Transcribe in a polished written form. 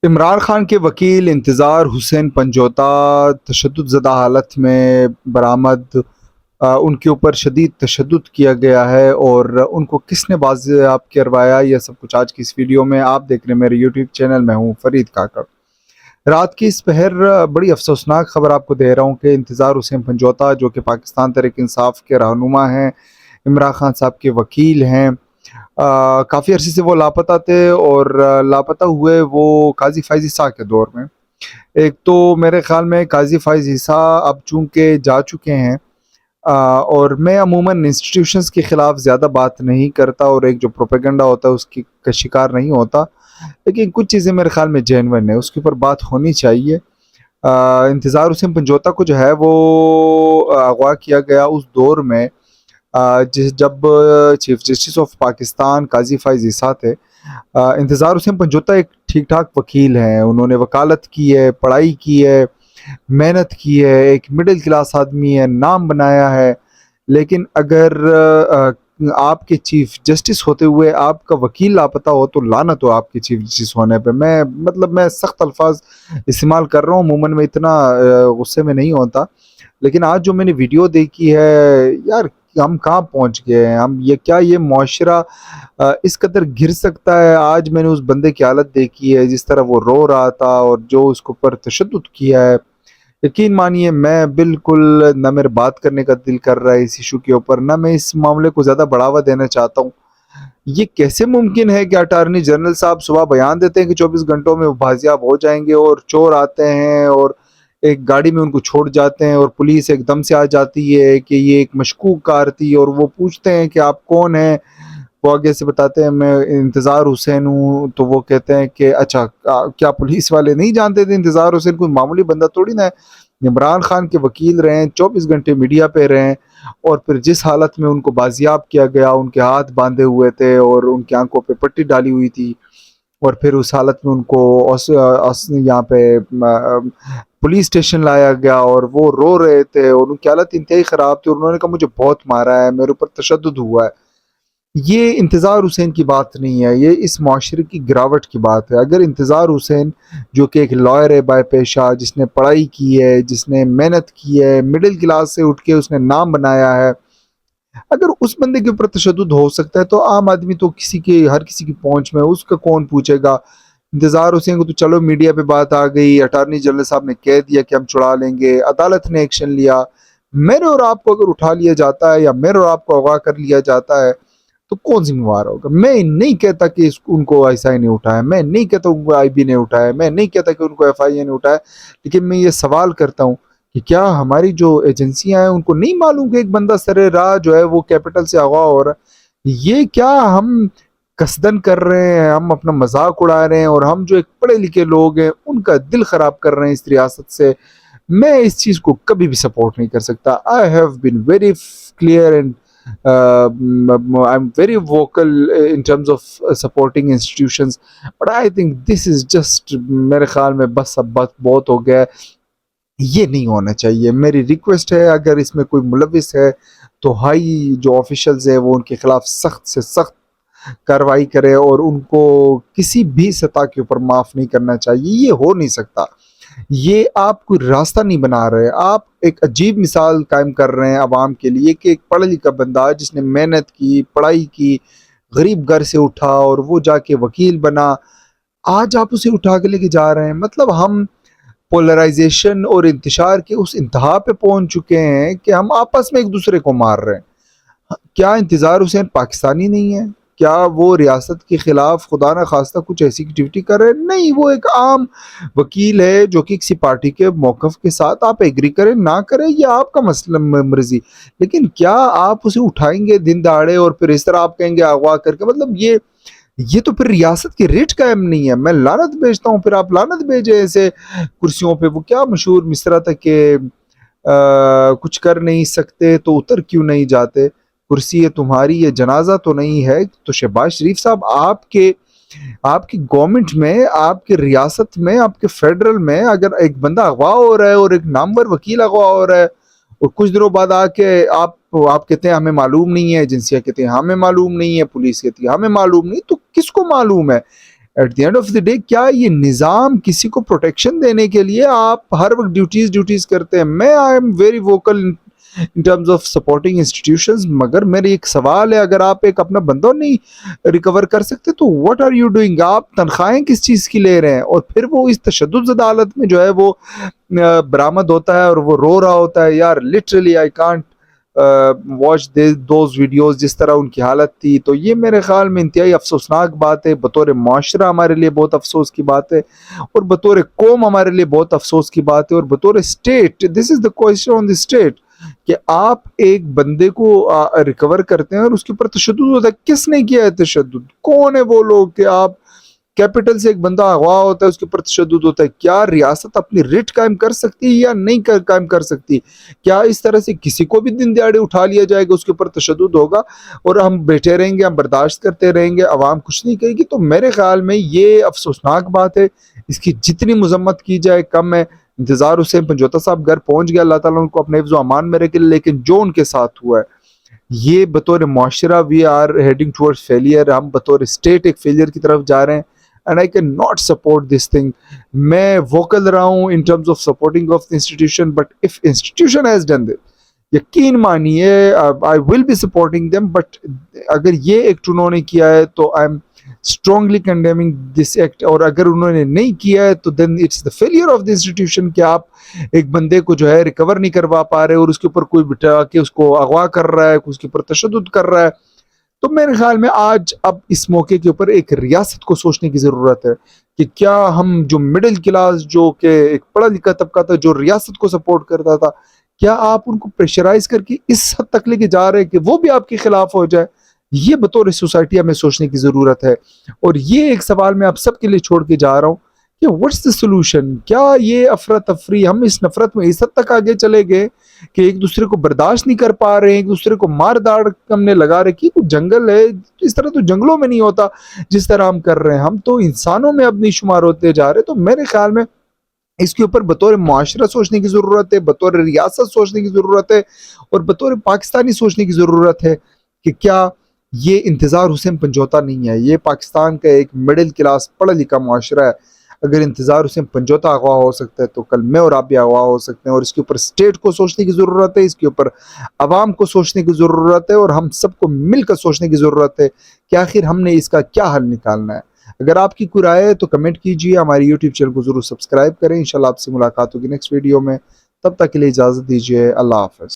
عمران خان کے وکیل انتظار حسین پنجوتا تشدد زدہ حالت میں برآمد۔ ان کے اوپر شدید تشدد کیا گیا ہے اور ان کو کس نے بازیاب کروایا، یہ سب کچھ آج کی اس ویڈیو میں آپ دیکھ رہے ہیں میرے یوٹیوب چینل میں ہوں فرید کاکڑ۔ رات کی اس پہر بڑی افسوسناک خبر آپ کو دے رہا ہوں کہ انتظار حسین پنجوتا جو کہ پاکستان تحریک انصاف کے رہنما ہیں، عمران خان صاحب کے وکیل ہیں، کافی عرصے سے وہ لاپتہ تھے اور لاپتہ ہوئے وہ قاضی فائز عیسیٰ کے دور میں۔ ایک تو میرے خیال میں قاضی فائز عیسیٰ اب چونکہ جا چکے ہیں، اور میں عموماً انسٹیٹیوشنز کے خلاف زیادہ بات نہیں کرتا اور ایک جو پروپیگنڈا ہوتا ہے اس کی کا شکار نہیں ہوتا، لیکن کچھ چیزیں میرے خیال میں جینون ہیں، اس کے اوپر بات ہونی چاہیے۔ انتظار حسین پنجوتا کو جو ہے وہ اغوا کیا گیا اس دور میں جب چیف جسٹس آف پاکستان قاضی فائز عیسیٰ تھے۔ انتظار حسین پنجوتا ایک ٹھیک ٹھاک وکیل ہیں، انہوں نے وکالت کی ہے، پڑھائی کی ہے، محنت کی ہے، ایک مڈل کلاس آدمی ہے، نام بنایا ہے، لیکن اگر آپ کے چیف جسٹس ہوتے ہوئے آپ کا وکیل لاپتہ ہو تو لعنت ہو آپ کے چیف جسٹس ہونے پہ۔ میں سخت الفاظ استعمال کر رہا ہوں، عموماً میں اتنا غصے میں نہیں ہوتا، لیکن آج جو میں نے ویڈیو دیکھی ہے یار، ہم کہاں پہنچ گئے ہیں، یہ معاشرہ اس قدر گر سکتا ہے۔ آج میں نے اس بندے کی حالت دیکھی ہے، جس طرح وہ رو رہا تھا اور جو اس کے اوپر تشدد کیا ہے، یقین مانیے میں بالکل نہ میرے بات کرنے کا دل کر رہا ہے اس ایشو کے اوپر، نہ میں اس معاملے کو زیادہ بڑھاوا دینا چاہتا ہوں۔ یہ کیسے ممکن ہے کہ اٹارنی جنرل صاحب صبح بیان دیتے ہیں کہ 24 گھنٹوں میں وہ بازیاب ہو جائیں گے، اور چور آتے ہیں اور ایک گاڑی میں ان کو چھوڑ جاتے ہیں اور پولیس ایک دم سے آ جاتی ہے کہ یہ ایک مشکوک کار تھی، اور وہ پوچھتے ہیں کہ آپ کون ہیں، وہ آگے سے بتاتے ہیں میں انتظار حسین ہوں، تو وہ کہتے ہیں کہ اچھا کیا پولیس والے نہیں جانتے تھے انتظار حسین کوئی معمولی بندہ تھوڑی نہ ہے، عمران خان کے وکیل رہے ہیں، 24 گھنٹے میڈیا پہ رہے ہیں، اور پھر جس حالت میں ان کو بازیاب کیا گیا، ان کے ہاتھ باندھے ہوئے تھے اور ان کی آنکھوں پہ پٹی ڈالی ہوئی تھی، اور پھر اس حالت میں ان کو یہاں پہ پولیس اسٹیشن لایا گیا اور وہ رو رہے تھے اور ان کی حالت انتہائی خراب تھی، اور انہوں نے کہا مجھے بہت مارا ہے، میرے اوپر تشدد ہوا ہے۔ یہ انتظار حسین کی بات نہیں ہے، یہ اس معاشرے کی گراوٹ کی بات ہے۔ اگر انتظار حسین جو کہ ایک لائر ہے بائے پیشہ، جس نے پڑھائی کی ہے، جس نے محنت کی ہے، مڈل کلاس سے اٹھ کے اس نے نام بنایا ہے، اگر اس بندے کے اوپر تشدد ہو سکتا ہے تو عام آدمی تو ہر کسی کی پہنچ میں، اس کا کون پوچھے گا؟ انتظار حسین کو تو چلو میڈیا پہ بات آ گئی، اٹارنی جنرل صاحب نے کہہ دیا کہ ہم چھڑا لیں گے، عدالت نے ایکشن لیا، میرے اور آپ کو اگر اٹھا لیا جاتا ہے یا میرے اور آپ کو اغوا کر لیا جاتا ہے تو کون ذمہ وار ہوگا؟ میں نہیں کہتا کہ ان کو ایس آئی نے اٹھایا، میں نہیں کہتا ان کو آئی بی نے اٹھایا، میں نہیں کہتا کہ ان کو ایف آئی اے نے اٹھایا، لیکن میں یہ سوال کرتا ہوں کہ کیا ہماری جو ایجنسیاں ہیں ان کو نہیں معلوم کہ ایک بندہ سر راہ جو ہے وہ کیپٹل سے اغوا ہو رہا ہے؟ یہ کیا ہم قصدن کر رہے ہیں؟ ہم اپنا مذاق اڑا رہے ہیں، اور ہم جو ایک پڑھے لکھے لوگ ہیں ان کا دل خراب کر رہے ہیں اس ریاست سے۔ میں اس چیز کو کبھی بھی سپورٹ نہیں کر سکتا۔ I have been very clear and I'm very vocal in terms of supporting institutions, but I think this is just میرے خیال میں بس اب بہت ہو گیا ہے، یہ نہیں ہونا چاہیے۔ میری ریکویسٹ ہے اگر اس میں کوئی ملوث ہے تو ہائی جو آفیشلز ہیں وہ ان کے خلاف سخت سے سخت کارروائی کرے اور ان کو کسی بھی سطح کے اوپر معاف نہیں کرنا چاہیے۔ یہ ہو نہیں سکتا، یہ آپ کوئی راستہ نہیں بنا رہے، آپ ایک عجیب مثال قائم کر رہے ہیں عوام کے لیے کہ ایک پڑھا لکھا بندہ جس نے محنت کی، پڑھائی کی، غریب گھر سے اٹھا اور وہ جا کے وکیل بنا، آج آپ اسے اٹھا کے لے کے جا رہے ہیں۔ مطلب ہم پولرائزیشن اور انتشار کے اس انتہا پہ پہنچ چکے ہیں کہ ہم آپس میں ایک دوسرے کو مار رہے ہیں۔ کیا انتظار حسین پاکستانی نہیں ہے؟ کیا وہ ریاست کے خلاف خدا نہ خواستہ کچھ ایسی ایکٹیویٹی کر رہے ہیں؟ نہیں، وہ ایک عام وکیل ہے جو کہ کسی پارٹی کے موقف کے ساتھ آپ ایگری کریں نہ کریں یہ آپ کا مسئلہ مرضی، لیکن کیا آپ اسے اٹھائیں گے دن دہاڑے اور پھر اس طرح آپ کہیں گے اغوا کر کے؟ مطلب یہ تو پھر ریاست کی ریٹ قائم نہیں ہے۔ میں لعنت بھیجتا ہوں، پھر آپ لعنت بھیجیں ایسے کرسیوں پہ۔ وہ کیا مشہور مصرع تھا کہ کچھ کر نہیں سکتے تو اتر کیوں نہیں جاتے، کرسی ہے تمہاری یہ جنازہ تو نہیں ہے۔ تو شہباز شریف صاحب آپ کی گورنمنٹ میں، آپ کی ریاست میں، آپ کے فیڈرل میں اگر ایک بندہ اغوا ہو رہا ہے اور ایک نامور وکیل اغوا ہو رہا ہے اور کچھ دنوں بعد آ کے آپ کہتے ہیں ہمیں معلوم نہیں ہے، ایجنسیاں کہتے ہیں ہمیں معلوم نہیں ہے، پولیس کہتی ہے ہمیں معلوم نہیں، تو کس کو معلوم ہے؟ At the end of the day کیا یہ نظام کسی کو پروٹیکشن دینے کے لیے آپ ہر وقت ڈیوٹیز کرتے ہیں؟ میں I am very vocal in terms of supporting institutions, مگر میرے ایک سوال ہے، اگر آپ ایک اپنا بندہ نہیں ریکور کر سکتے تو واٹ آر یو ڈوئنگ؟ آپ تنخواہیں کس چیز کی لے رہے ہیں؟ اور پھر وہ اس تشدد زدہ حالت میں جو ہے وہ برآمد ہوتا ہے اور وہ رو رہا ہوتا ہے. یار literally I can't watch those videos, جس طرح ان کی حالت تھی. تو یہ میرے خیال میں انتہائی افسوسناک بات ہے، بطور معاشرہ ہمارے لیے بہت افسوس کی بات ہے، اور بطور قوم ہمارے لیے بہت افسوس کی بات ہے، اور بطور state this is the question on the state کہ آپ ایک بندے کو ریکور کرتے ہیں اور اس کے اوپر تشدد ہوتا ہے. کس نے کیا ہے تشدد؟ کون ہے وہ لوگ کہ آپ کیپٹل سے ایک بندہ اغوا ہوتا ہے اس کے اوپر تشدد ہوتا ہے؟ کیا ریاست اپنی ریٹ قائم کر سکتی ہے یا نہیں قائم کر سکتی؟ کیا اس طرح سے کسی کو بھی دن دیہڑے اٹھا لیا جائے گا، اس کے اوپر تشدد ہوگا اور ہم بیٹھے رہیں گے، ہم برداشت کرتے رہیں گے، عوام کچھ نہیں کہے گی؟ تو میرے خیال میں یہ افسوسناک بات ہے، اس کی جتنی مذمت کی جائے کم ہے. انتظار حسین پنجوتا صاحب گھر پہنچ گیا، اللہ تعالیٰ ان کو اپنے حفظ و امان میں رکھے، لیکن جو ان کے ساتھ ہوا ہے یہ بطور معاشرہ we are heading toward failure. ہم بطور اسٹیٹ ایک فیلئر کی طرف جا رہے ہیں. And I cannot support this thing. میں vocal رہا ہوں in terms of supporting of the institution, but if institution has done this, یقین مانیے I will be supporting them, but اگر یہ ایکٹ انہوں نے کیا ہے تو I am strongly condemning this act. اور اگر انہوں نے نہیں کیا ہے تو then it's the failure of the institution کہ آپ ایک بندے کو جو ہے ریکور نہیں کروا پا رہے اور اس کے اوپر کوئی بٹھا کے اس کو اغوا کر رہا ہے، اس کے اوپر تشدد کر رہا ہے. تو میرے خیال میں آج اب اس موقع کے اوپر ایک ریاست کو سوچنے کی ضرورت ہے کہ کیا ہم جو مڈل کلاس، جو کہ ایک پڑھا لکھا طبقہ تھا، جو ریاست کو سپورٹ کرتا تھا، کیا آپ ان کو پریشرائز کر کے اس حد تک لے کے جا رہے ہیں کہ وہ بھی آپ کے خلاف ہو جائے؟ یہ بطور سوسائٹی ہمیں سوچنے کی ضرورت ہے. اور یہ ایک سوال میں آپ سب کے لیے چھوڑ کے جا رہا ہوں کہ واٹس دا سولوشن؟ کیا یہ افراتفری، ہم اس نفرت میں اس حد تک آگے چلے گئے کہ ایک دوسرے کو برداشت نہیں کر پا رہے ہیں، ایک دوسرے کو مار داڑ ہم نے لگا رکھی؟ کوئی جنگل ہے اس طرح تو جنگلوں میں نہیں ہوتا جس طرح ہم کر رہے ہیں، ہم تو انسانوں میں اب نہیں شمار ہوتے جا رہے. تو میرے خیال میں اس کے اوپر بطور معاشرہ سوچنے کی ضرورت ہے، بطور ریاست سوچنے کی ضرورت ہے، اور بطور پاکستانی سوچنے کی ضرورت ہے کہ کیا یہ انتظار حسین پنجوتا نہیں ہے، یہ پاکستان کا ایک مڈل کلاس پڑھا لکھا معاشرہ ہے. اگر انتظار حسین پنجوتا اغوا ہو سکتا ہے تو کل میں اور آپ بھی اغوا ہو سکتے ہیں. اور اس کے اوپر اسٹیٹ کو سوچنے کی ضرورت ہے، اس کے اوپر عوام کو سوچنے کی ضرورت ہے، اور ہم سب کو مل کر سوچنے کی ضرورت ہے کہ آخر ہم نے اس کا کیا حل نکالنا ہے. اگر آپ کی کوئی رائے ہے تو کمنٹ کیجیے، ہماری یوٹیوب چینل کو ضرور سبسکرائب کریں. انشاءاللہ آپ سے ملاقات ہوگی نیکسٹ ویڈیو میں، تب تک کے لیے اجازت دیجیے. اللہ حافظ.